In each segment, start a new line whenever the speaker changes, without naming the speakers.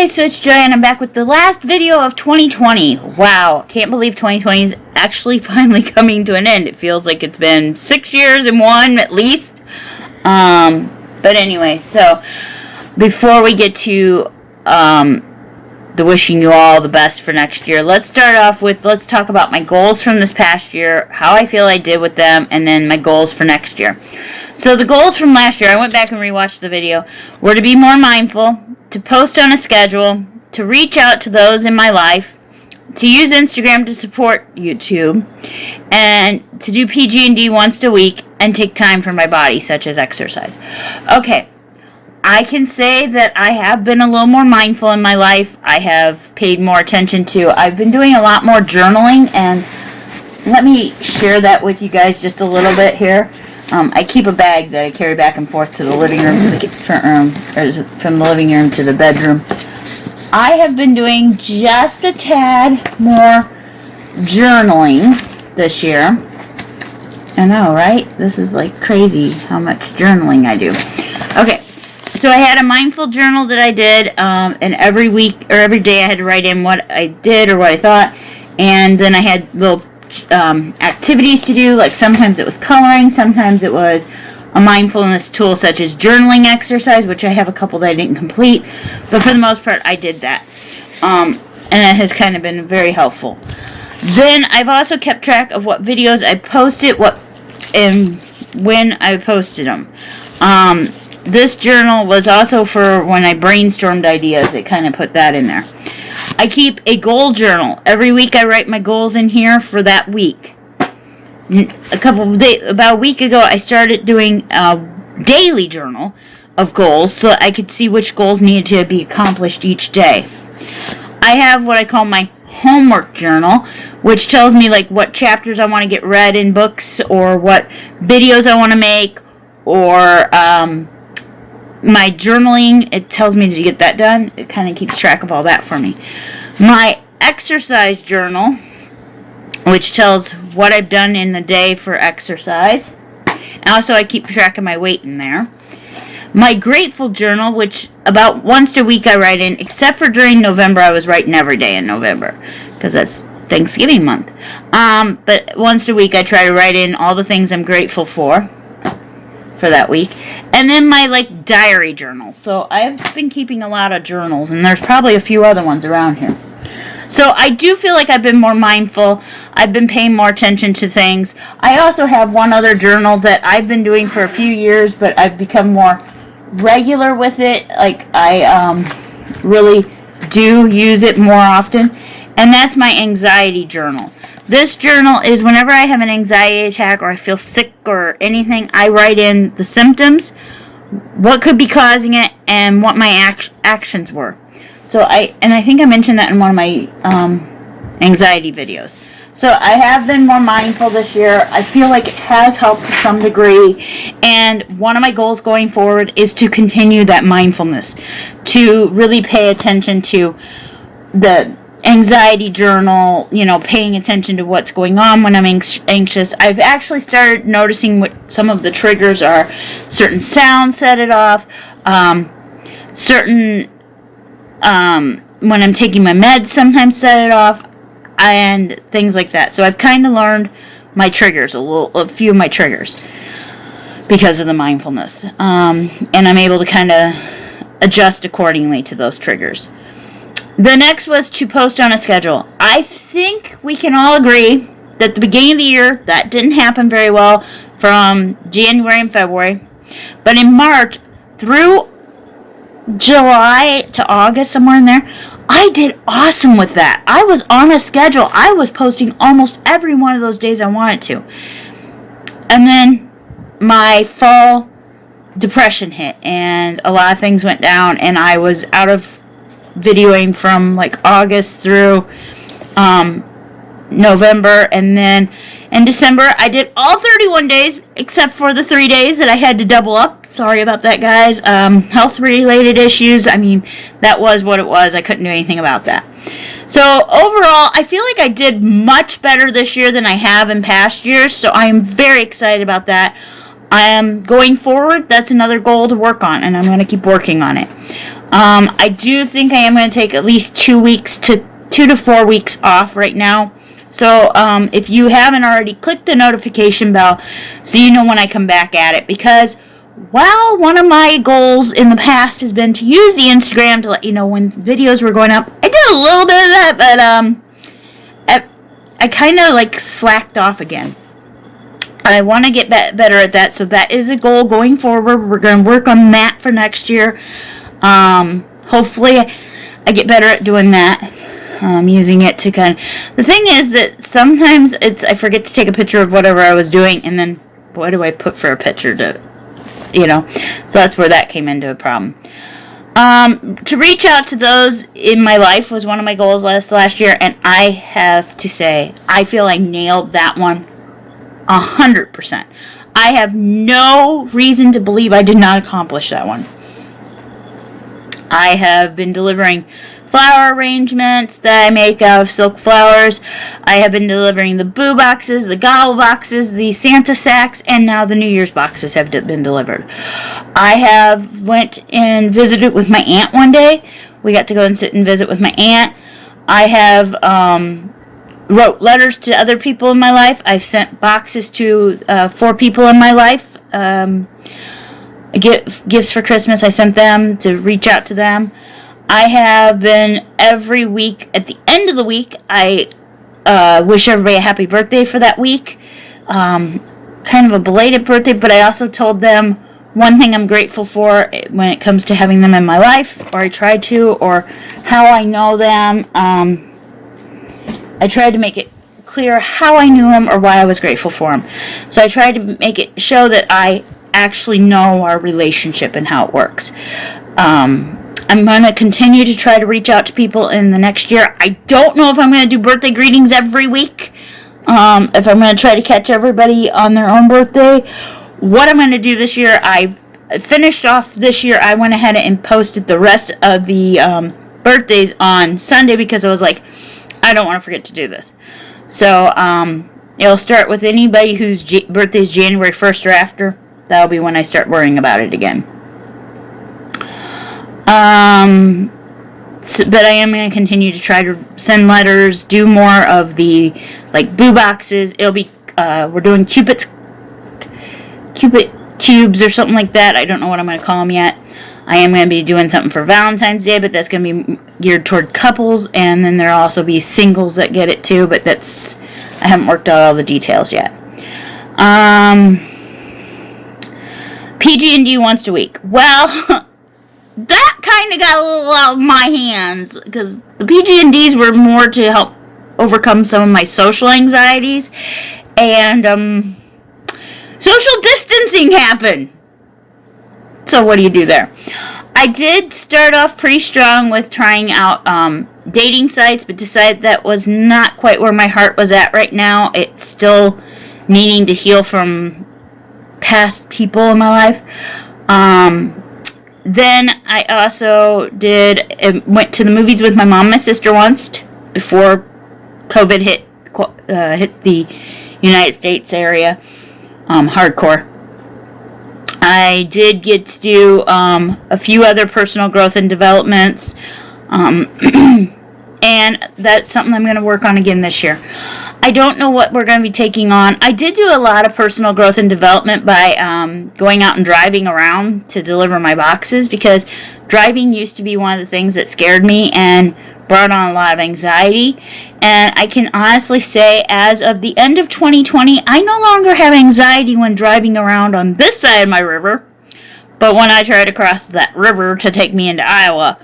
guys, so it's Joy and I'm back with the last video of 2020. Wow, can't believe 2020 is actually finally coming to an end. It feels like it's been 6 years and one at least. But anyway, so before we get to the wishing you all the best for next year, let's start off with, let's talk about my goals from this past year, how I feel I did with them, and then my goals for next year. So the goals from last year, I went back and rewatched the video, were to be more mindful, to post on a schedule, to reach out to those in my life, to use Instagram to support YouTube, and to do PG&D once a week, and take time for my body, such as exercise. Okay, I can say that I have been a little more mindful in my life. I have paid more attention to, I've been doing a lot more journaling, and let me share that with you guys just a little bit here. I keep a bag that I carry back and forth to the living room, to the front room, or from the living room to the bedroom. I have been doing just a tad more journaling this year. I know, right? This is like crazy how much journaling I do. Okay, so I had a mindful journal that I did, and every week or every day I had to write in what I did or what I thought, and then I had little activities to do, like sometimes it was coloring, sometimes it was a mindfulness tool such as journaling exercise, which I have a couple that I didn't complete, but for the most part I did that, and it has kind of been very helpful. Then I've also kept track of what videos I posted, what and when I posted them. This journal was also for when I brainstormed ideas. It kind of put that in there. I keep a goal journal. Every week I write my goals in here for that week. About a week ago, I started doing a daily journal of goals so that I could see which goals needed to be accomplished each day. I have what I call my homework journal, which tells me like what chapters I want to get read in books, or what videos I want to make, or my journaling, it tells me to get that done. It kind of keeps track of all that for me. My exercise journal, which tells what I've done in the day for exercise. And also I keep track of my weight in there. My grateful journal, which about once a week I write in, except for during November. I was writing every day in November because that's Thanksgiving month. But once a week I try to write in all the things I'm grateful for that week. And then my like diary journal. So I've been keeping a lot of journals, and there's probably a few other ones around here. So I do feel like I've been more mindful. I've been paying more attention to things. I also have one other journal that I've been doing for a few years, but I've become more regular with it. Like I really do use it more often. And that's my anxiety journal. This journal is whenever I have an anxiety attack or I feel sick or anything, I write in the symptoms, what could be causing it, and what my actions were. So I think I mentioned that in one of my anxiety videos. So I have been more mindful this year. I feel like it has helped to some degree. And one of my goals going forward is to continue that mindfulness, to really pay attention to the anxiety journal, you know, paying attention to what's going on when I'm anxious. I've actually started noticing what some of the triggers are. Certain sounds set it off. Certain when I'm taking my meds sometimes set it off, and things like that. So I've kind of learned my triggers, a few of my triggers, because of the mindfulness. And I'm able to kind of adjust accordingly to those triggers. The next was to post on a schedule. I think we can all agree that at the beginning of the year, that didn't happen very well from January and February. But in March through July to August, somewhere in there, I did awesome with that. I was on a schedule. I was posting almost every one of those days I wanted to. And then my fall depression hit, and a lot of things went down, and I was out of videoing from like August through November, and then in December I did all 31 days except for the 3 days that I had to double up. Sorry about that, guys. Health related issues. I mean, that was what it was. I couldn't do anything about that. So overall, I feel like I did much better this year than I have in past years, so I am very excited about that. I am going forward. That's another goal to work on, and I'm going to keep working on it. I do think I am going to take at least 2 to 4 weeks off right now. So if you haven't already, click the notification bell so you know when I come back at it. Because while one of my goals in the past has been to use the Instagram to let you know when videos were going up, I did a little bit of that, but I kind of like slacked off again. I want to get better at that, so that is a goal going forward. We're going to work on that for next year. Hopefully I get better at doing that. Using it to kind of... The thing is that sometimes I forget to take a picture of whatever I was doing, and then what do I put for a picture to... So that's where that came into a problem. To reach out to those in my life was one of my goals last year, and I have to say, I feel I nailed that one 100%. I have no reason to believe I did not accomplish that one. I have been delivering flower arrangements that I make out of silk flowers. I have been delivering the boo boxes, the gobble boxes, the Santa sacks, and now the New Year's boxes have been delivered. I have went and visited with my aunt one day. We got to go and sit and visit with my aunt. I have wrote letters to other people in my life. I've sent boxes to 4 people in my life. Gifts for Christmas, I sent them to reach out to them. I have been every week, at the end of the week, I wish everybody a happy birthday for that week. Kind of a belated birthday, but I also told them one thing I'm grateful for when it comes to having them in my life, or I try to, or how I know them. I tried to make it clear how I knew them or why I was grateful for them. So I tried to make it show that I actually know our relationship and how it works. I'm going to continue to try to reach out to people in the next year. I don't know if I'm going to do birthday greetings every week. If I'm going to try to catch everybody on their own birthday. What I'm going to do this year, I finished off this year. I went ahead and posted the rest of the birthdays on Sunday because I was like, I don't want to forget to do this. So it'll start with anybody whose birthday is January 1st or after. That'll be when I start worrying about it again. But I am going to continue to try to send letters, do more of the, like, boo boxes. It'll be, we're doing Cupid cubes or something like that. I don't know what I'm going to call them yet. I am going to be doing something for Valentine's Day, but that's going to be geared toward couples, and then there'll also be singles that get it too, but I haven't worked out all the details yet. PG&D once a week. Well, that kind of got a little out of my hands because the PG&Ds were more to help overcome some of my social anxieties, and social distancing happened. So what do you do there? I did start off pretty strong with trying out dating sites, but decided that was not quite where my heart was at right now. It's still needing to heal from past people in my life. Then I also went to the movies with my mom and my sister once before COVID hit the United States area hardcore. I did get to do a few other personal growth and developments, and that's something I'm going to work on again this year. I don't know what we're going to be taking on. I did do a lot of personal growth and development by going out and driving around to deliver my boxes, because driving used to be one of the things that scared me and brought on a lot of anxiety. And I can honestly say, as of the end of 2020, I no longer have anxiety when driving around on this side of my river. But when I try to cross that river to take me into Iowa,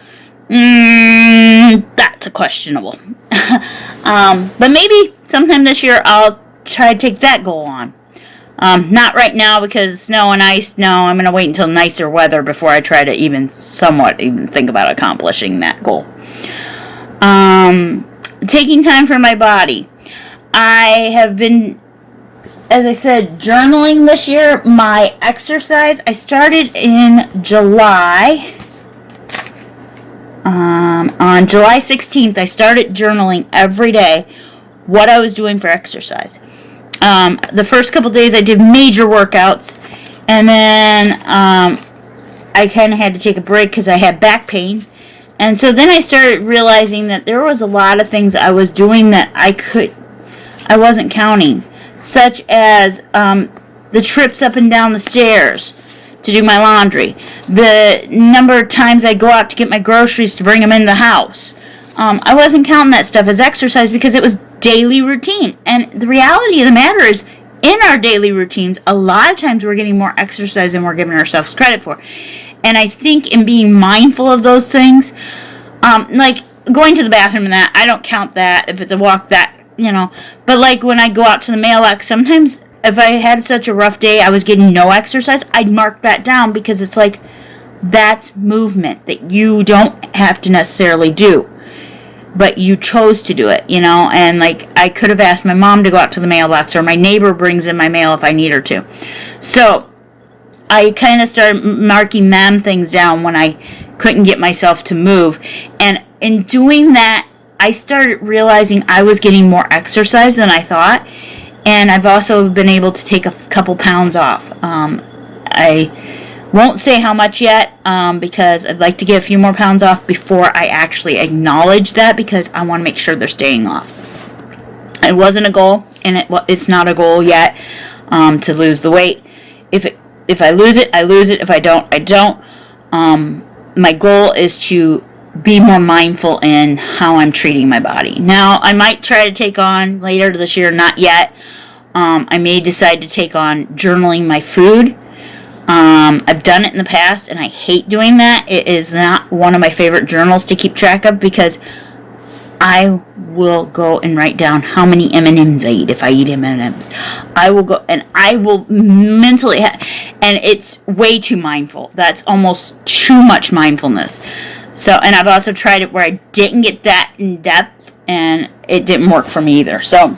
that's a questionable. But maybe sometime this year I'll try to take that goal on. Not right now because snow and ice. No, I'm going to wait until nicer weather before I try to even think about accomplishing that goal. Taking time for my body. I have been, as I said, journaling this year. My exercise, I started in July. On July 16th, I started journaling every day what I was doing for exercise. The first couple days I did major workouts, and then I kind of had to take a break because I had back pain. And so then I started realizing that there was a lot of things I was doing that I wasn't counting, such as the trips up and down the stairs to do my laundry, the number of times I go out to get my groceries to bring them in the house. I wasn't counting that stuff as exercise because it was daily routine. And the reality of the matter is, in our daily routines, a lot of times we're getting more exercise than we're giving ourselves credit for. And I think in being mindful of those things, like going to the bathroom and that, I don't count that. If it's a walk, that, But like when I go out to the mailbox, sometimes if I had such a rough day, I was getting no exercise, I'd mark that down because it's like, that's movement that you don't have to necessarily do. But you chose to do it, and like I could have asked my mom to go out to the mailbox, or my neighbor brings in my mail if I need her to. So I kind of started marking them things down when I couldn't get myself to move. And in doing that, I started realizing I was getting more exercise than I thought. And I've also been able to take a couple pounds off. I won't say how much yet, because I'd like to get a few more pounds off before I actually acknowledge that, because I want to make sure they're staying off. It wasn't a goal, and it's not a goal yet, to lose the weight. If I lose it, I lose it. If I don't, I don't. My goal is to be more mindful in how I'm treating my body. Now, I might try to take on later this year, not yet. I may decide to take on journaling my food. I've done it in the past, and I hate doing that. It is not one of my favorite journals to keep track of, because I will go and write down how many M&Ms I eat if I eat M&Ms. I will go and I will mentally, and it's way too mindful. That's almost too much mindfulness. So, and I've also tried it where I didn't get that in depth, and it didn't work for me either. So,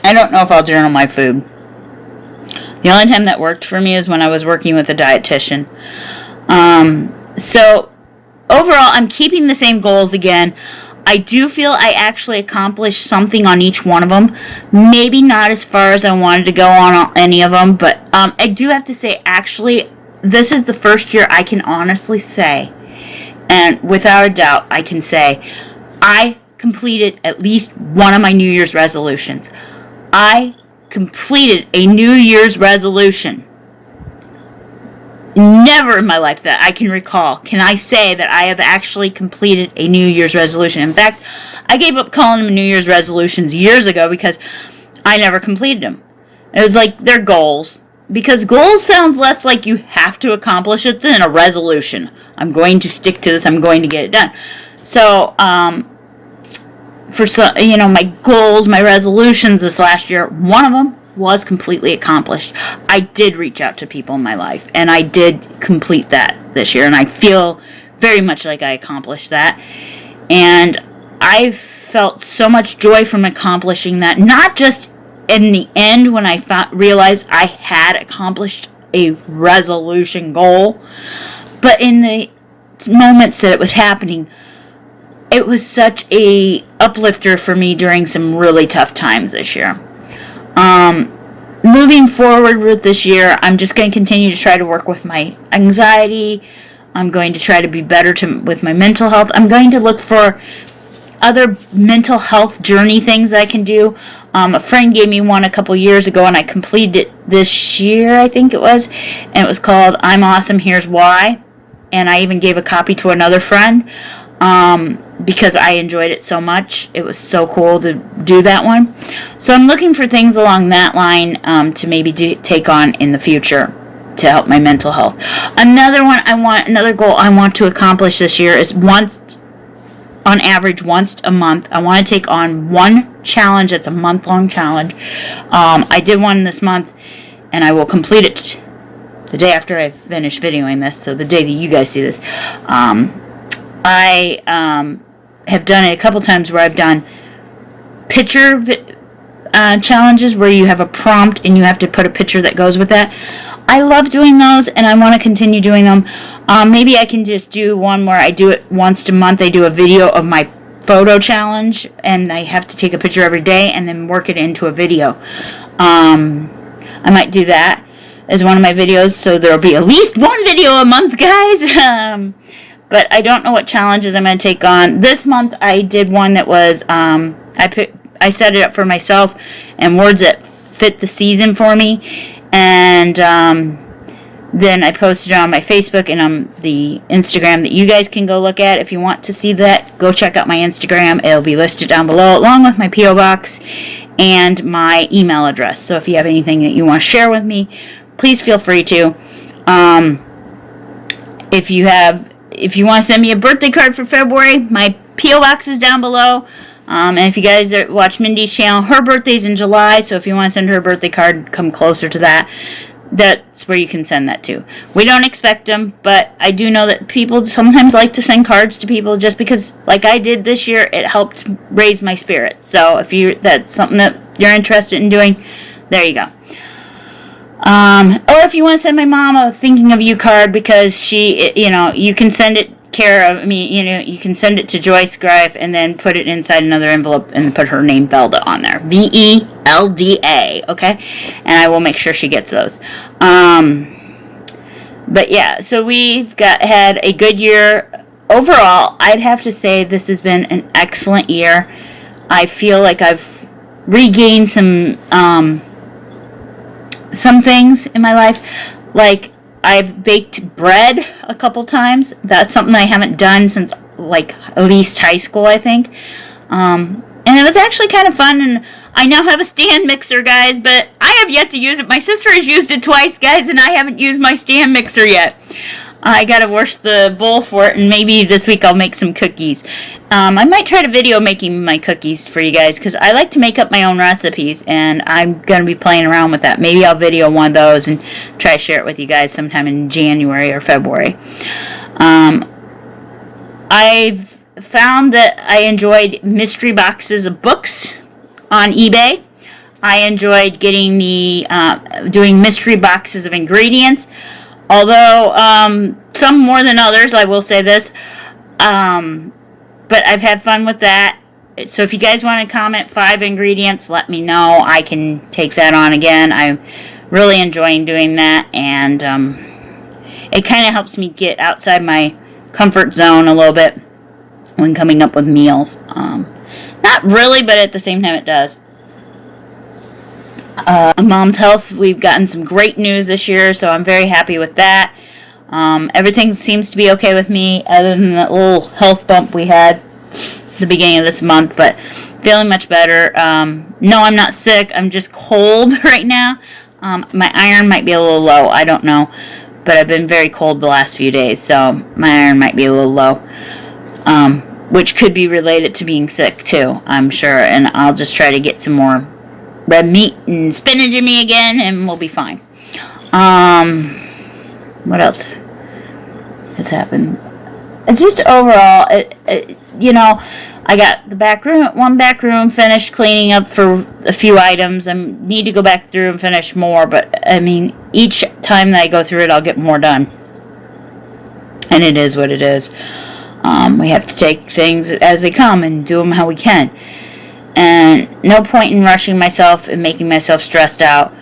I don't know if I'll journal my food. The only time that worked for me is when I was working with a dietitian. So, overall, I'm keeping the same goals again. I do feel I actually accomplished something on each one of them. Maybe not as far as I wanted to go on any of them, but I do have to say, actually, this is the first year I can honestly say, and without a doubt, I can say, I completed at least one of my New Year's resolutions. I completed a New Year's resolution. Never in my life that I can recall can I say that I have actually completed a New Year's resolution. In fact, I gave up calling them New Year's resolutions years ago because I never completed them. It was like they're goals. Because goals sounds less like you have to accomplish it than a resolution. I'm going to stick to this. I'm going to get it done. So, for some, my goals, my resolutions this last year, one of them was completely accomplished. I did reach out to people in my life, and I did complete that this year, and I feel very much like I accomplished that. And I felt so much joy from accomplishing that, not just in the end when I realized I had accomplished a resolution goal, but in the moments that it was happening. It was such a uplifter for me during some really tough times this year. Moving forward with this year, I'm just going to continue to try to work with my anxiety. I'm going to try to be better with my mental health. I'm going to look for other mental health journey things I can do. A friend gave me one a couple years ago, and I completed it this year, I think it was. And it was called I'm Awesome, Here's Why. And I even gave a copy to another friend. Because I enjoyed it so much. It was so cool to do that one. So I'm looking for things along that line to maybe take on in the future to help my mental health. Another goal I want to accomplish this year is on average once a month. I want to take on one challenge that's a month-long challenge. I did one this month, and I will complete it the day after I finish videoing this, so the day that you guys see this. I have done it a couple times where I've done picture challenges where you have a prompt and you have to put a picture that goes with that. I love doing those, and I want to continue doing them. Maybe I can just do one where I do it once a month. I do a video of my photo challenge, and I have to take a picture every day and then work it into a video. I might do that as one of my videos, so there'll be at least one video a month, guys. but I don't know what challenges I'm going to take on. This month I did one that was, I set it up for myself and words that fit the season for me, and then I posted it on my Facebook and on the Instagram that you guys can go look at. If you want to see that, go check out my Instagram. It'll be listed down below, along with my P.O. Box and my email address. So if you have anything that you want to share with me, please feel free to. If you want to send me a birthday card for February, my P.O. Box is down below. And if you guys watch Mindy's channel, her birthday's in July, so if you want to send her a birthday card, come closer to that. That's where you can send that to. We don't expect them, but I do know that people sometimes like to send cards to people just because, like I did this year, it helped raise my spirits. So if that's something that you're interested in doing, there you go. Or if you want to send my mom a thinking of you card, because she, you can send it you can send it to Joyce Greif and then put it inside another envelope and put her name Velda on there. VELDA, okay? And I will make sure she gets those. But yeah, so we've had a good year. Overall, I'd have to say this has been an excellent year. I feel like I've regained some things in my life, like I've baked bread a couple times. That's something I haven't done since like at least high school, I think. And it was actually kind of fun, and I now have a stand mixer, guys, but I have yet to use it. My sister has used it twice, guys, and I haven't used my stand mixer yet. I gotta wash the bowl for it, and maybe this week I'll make some cookies. I might try to video making my cookies for you guys, because I like to make up my own recipes, and I'm gonna be playing around with that. Maybe I'll video one of those and try to share it with you guys sometime in January or February. I've found that I enjoyed mystery boxes of books on eBay. I enjoyed getting doing mystery boxes of ingredients. Although, some more than others, I will say this. But I've had fun with that. So if you guys want to comment 5 ingredients, let me know. I can take that on again. I'm really enjoying doing that. And it kind of helps me get outside my comfort zone a little bit when coming up with meals. Not really, but at the same time it does. On Mom's Health, we've gotten some great news this year, so I'm very happy with that. Everything seems to be okay with me, other than that little health bump we had at the beginning of this month, but feeling much better. No, I'm not sick. I'm just cold right now. My iron might be a little low. I don't know, but I've been very cold the last few days, so my iron might be a little low, which could be related to being sick, too, I'm sure, and I'll just try to get some more red meat and spinach in me again, and we'll be fine. What else has happened? Just overall, I got one back room finished cleaning up for a few items. I need to go back through and finish more, but I mean, each time that I go through it, I'll get more done. And it is what it is. We have to take things as they come and do them how we can. And no point in rushing myself and making myself stressed out.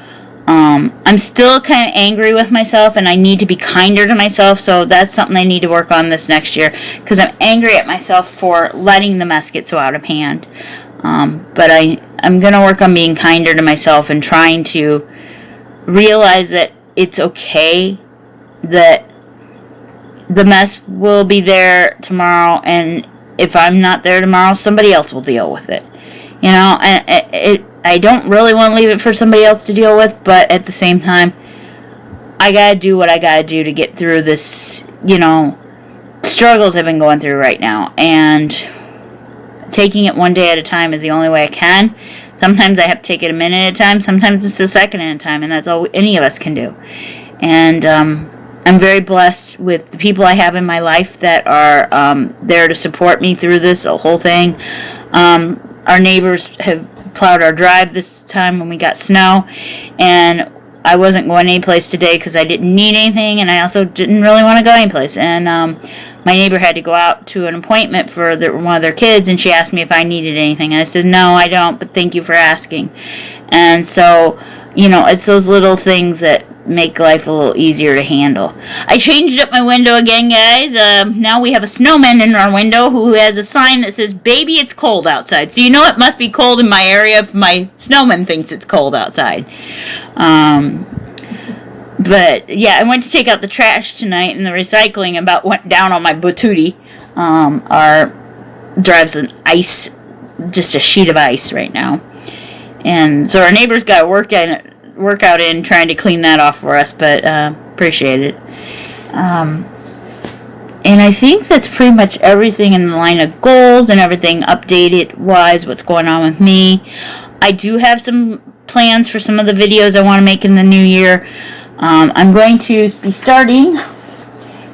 I'm still kind of angry with myself, and I need to be kinder to myself, so that's something I need to work on this next year, because I'm angry at myself for letting the mess get so out of hand. But I'm going to work on being kinder to myself and trying to realize that it's okay, that the mess will be there tomorrow, and if I'm not there tomorrow, somebody else will deal with it. And I don't really want to leave it for somebody else to deal with, but at the same time, I gotta do what I gotta do to get through this, struggles I've been going through right now. And taking it one day at a time is the only way I can. Sometimes I have to take it a minute at a time. Sometimes it's a second at a time, and that's all any of us can do. And I'm very blessed with the people I have in my life that are there to support me through this whole thing. Our neighbors have plowed our drive this time when we got snow, and I wasn't going anyplace today because I didn't need anything, and I also didn't really want to go anyplace. And my neighbor had to go out to an appointment for one of their kids, and she asked me if I needed anything. I said, no, I don't, but thank you for asking. And so, it's those little things that make life a little easier to handle. I changed up my window again, guys. Now we have a snowman in our window who has a sign that says, "Baby, it's cold outside." So you know it must be cold in my area if my snowman thinks it's cold outside. But yeah, I went to take out the trash tonight, and the recycling about went down on my booty. Our drives an ice, just a sheet of ice right now. And so our neighbors got workout in trying to clean that off for us, but appreciate it. And I think that's pretty much everything in the line of goals and everything updated wise, what's going on with me. I do have some plans for some of the videos I want to make in the new year. I'm going to be starting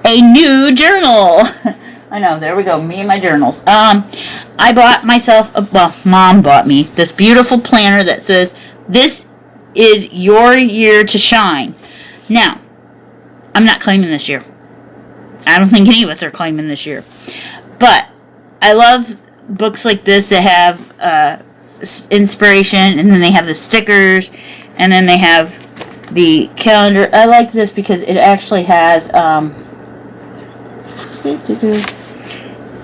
a new journal. I know, there we go, me and my journals. I bought myself, Mom bought me this beautiful planner that says, "This is your year to shine." Now, I'm not claiming this year. I don't think any of us are claiming this year. But I love books like this that have inspiration, and then they have the stickers, and then they have the calendar. I like this because it actually has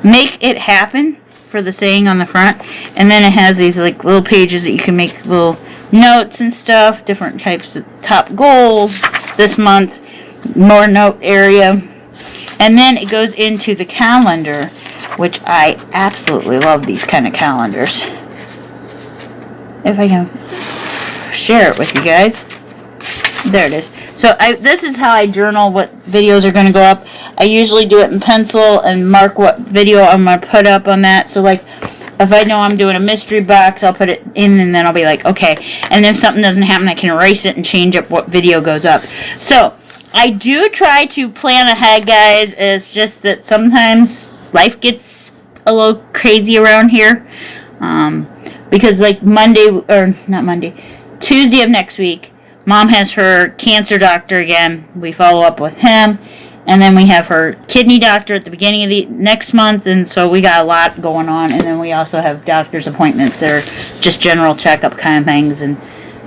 "Make it happen" for the saying on the front, and then it has these like little pages that you can make little notes and stuff, different types of top goals this month, more note area, and then it goes into the calendar, which I absolutely love these kind of calendars. If I can share it with you guys. There it is. So this is how I journal what videos are going to go up. I usually do it in pencil and mark what video I'm going to put up on that. So like if I know I'm doing a mystery box, I'll put it in, and then I'll be like, okay. And if something doesn't happen, I can erase it and change up what video goes up. So I do try to plan ahead, guys. It's just that sometimes life gets a little crazy around here. Because like Tuesday of next week, Mom has her cancer doctor again. We follow up with him. And then we have her kidney doctor at the beginning of the next month. And so we got a lot going on. And then we also have doctor's appointments. They're just general checkup kind of things and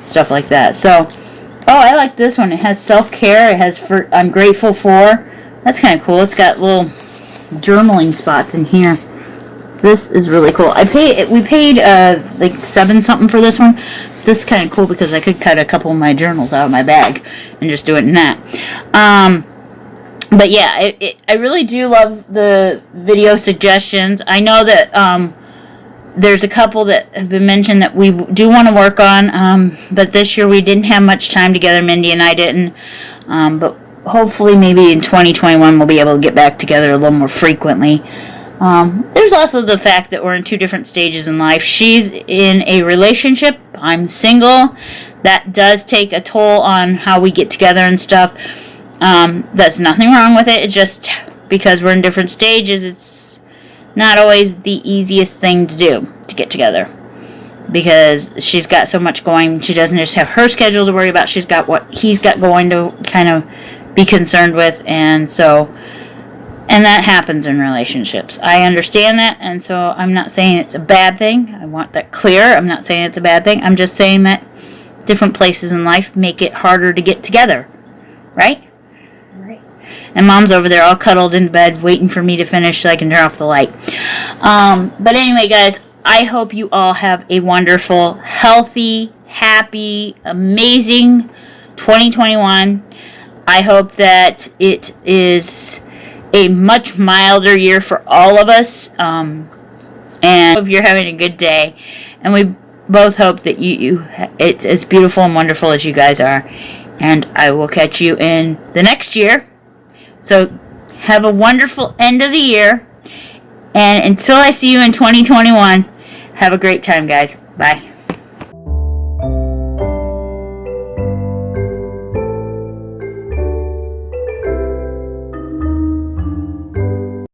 stuff like that. So, I like this one. It has self-care. It has I'm grateful for. That's kind of cool. It's got little journaling spots in here. This is really cool. We paid like $7 something for this one. This is kind of cool because I could cut a couple of my journals out of my bag and just do it in that. But yeah, I really do love the video suggestions. I know that there's a couple that have been mentioned that we do want to work on, but this year we didn't have much time together. Mindy and I didn't. But hopefully maybe in 2021 we'll be able to get back together a little more frequently. There's also the fact that we're in two different stages in life. She's in a relationship. I'm single. That does take a toll on how we get together and stuff. There's nothing wrong with it. It's just because we're in different stages, it's not always the easiest thing to do to get together. Because she's got so much going. She doesn't just have her schedule to worry about. She's got what he's got going to kind of be concerned with. And that happens in relationships. I understand that, and so I'm not saying it's a bad thing. I want that clear. I'm not saying it's a bad thing. I'm just saying that different places in life make it harder to get together. Right? Right. And Mom's over there all cuddled in bed waiting for me to finish so I can turn off the light. But anyway, guys, I hope you all have a wonderful, healthy, happy, amazing 2021. I hope that it is a much milder year for all of us, and I hope you're having a good day, and we both hope that it's as beautiful and wonderful as you guys are, and I will catch you in the next year. So have a wonderful end of the year, and until I see you in 2021, have a great time, guys. Bye.